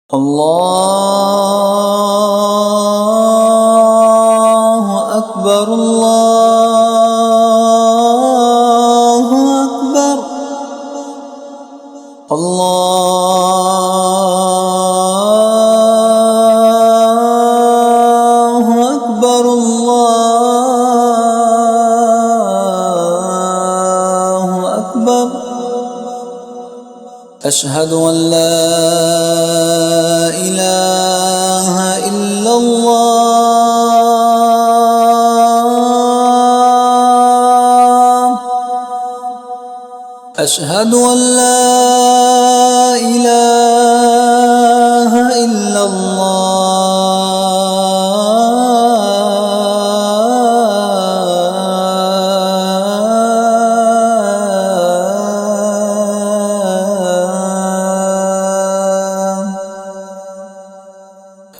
الله أكبر الله أكبر الله أكبر الله أكبر أشهد أن لا إله إلا الله أشهد أن لا إله إلا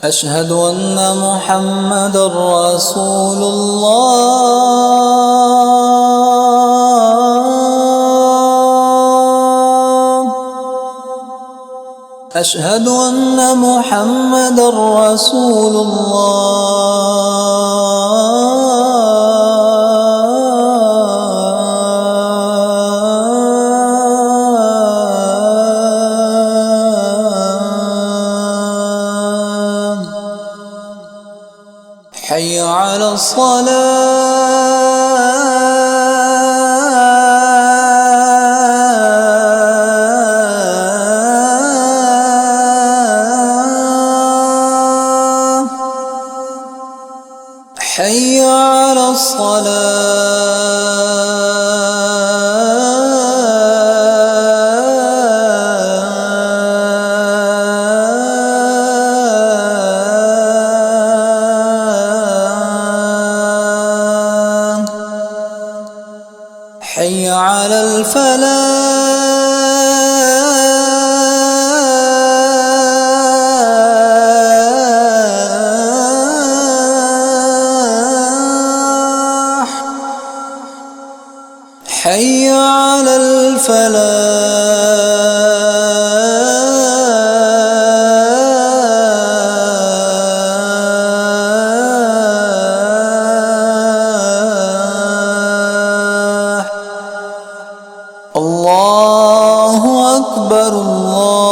أشهد أن محمدًا رسول الله أشهد أن محمدًا رسول الله حي على الصلاة حي على الصلاة حي على الفلاح حي على الفلاح الله أكبر الله